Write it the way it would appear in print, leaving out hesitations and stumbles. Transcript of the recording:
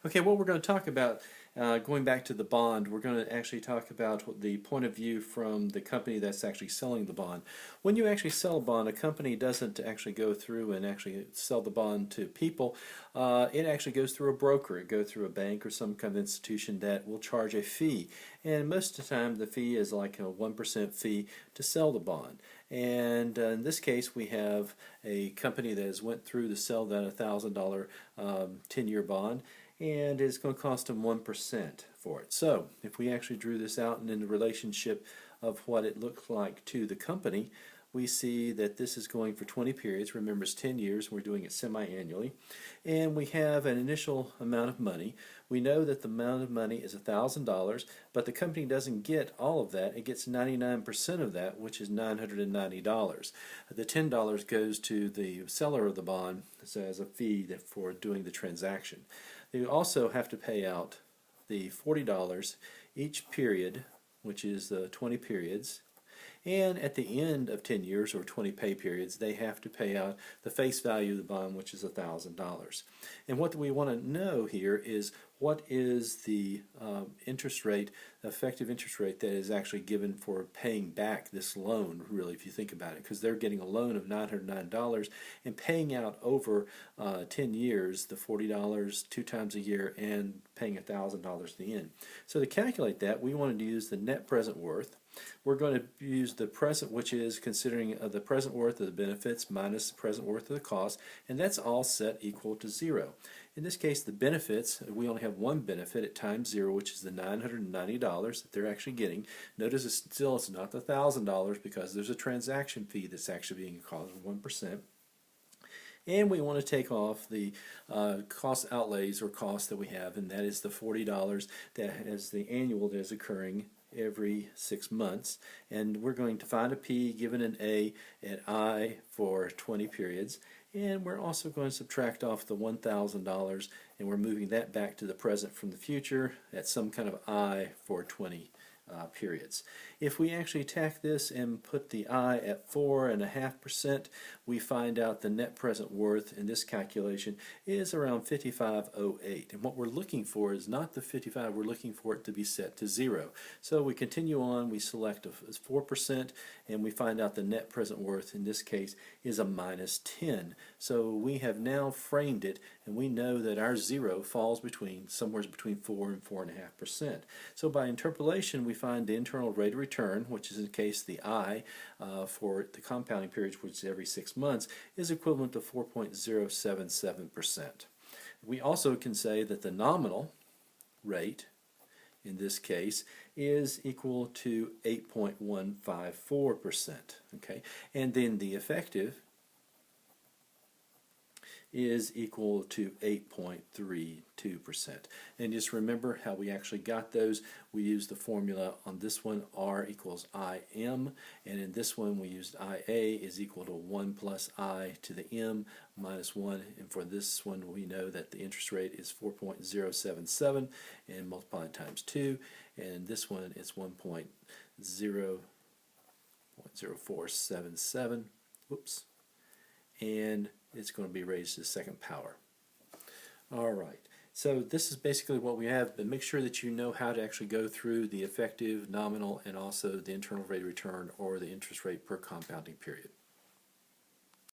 Okay, what we're going to talk about, going back to the bond, we're going to actually talk about the point of view from the company that's actually selling the bond. When you actually sell a bond, a company doesn't actually go through and actually sell the bond to people. It actually goes through a broker. It goes through a bank or some kind of institution that will charge a fee. And most of the time, the fee is like a 1% fee to sell the bond. And in this case, we have a company that has went through to sell that $1,000 10-year bond, and it's going to cost them 1% for it. So if we actually drew this out and in the relationship of what it looks like to the company, we see that this is going for 20 periods. Remember, it's 10 years. We're doing it semi-annually. And we have an initial amount of money. We know that the amount of money is $1,000, but the company doesn't get all of that. It gets 99% of that, which is $990. The $10 goes to the seller of the bond as a fee for doing the transaction. They also have to pay out the $40 each period, which is the 20 periods. And at the end of 10 years or 20 pay periods, they have to pay out the face value of the bond, which is $1,000. And what we want to know here is what is the interest rate, effective interest rate that is actually given for paying back this loan, really, if you think about it, because they're getting a loan of $909 and paying out over 10 years the $40 two times a year and paying $1,000 at the end. So to calculate that, we wanted to use the net present worth. We're going to use the present, which is considering the present worth of the benefits minus the present worth of the cost, and that's all set equal to 0. In this case, the benefits, we only have one benefit at times 0, which is the $990 that they're actually getting. Notice it's not the $1,000 because there's a transaction fee that's actually being caused of 1%. And we want to take off the cost outlays or costs that we have, and that is the $40 that is the annual that is occurring every 6 months. And we're going to find a P given an A and I for 20 periods. And we're also going to subtract off the $1,000, and we're moving that back to the present from the future at some kind of I for 20 periods. If we actually tack this and put the I at 4.5%, we find out the net present worth in this calculation is around 5508. And what we're looking for is not the 55, we're looking for it to be set to 0. So we continue on, we select 4%, and we find out the net present worth in this case is a minus 10. So we have now framed it, and we know that our 0 falls somewhere between 4 and 4.5%. So by interpolation, we find the internal rate of return, which is in the case the I for the compounding period, which is every 6 months, is equivalent to 4.077%. We also can say that the nominal rate in this case is equal to 8.154%. Okay, and then the effective is equal to 8.32%. And just remember how we actually got those. We used the formula on this one, R equals IM, and in this one we used IA is equal to 1 plus I to the M minus 1, and for this one we know that the interest rate is 4.077 and multiply it times 2, and this one is 1.0477, whoops, and it's going to be raised to the second power. All right, so this is basically what we have, but make sure that you know how to actually go through the effective, nominal, and also the internal rate of return or the interest rate per compounding period.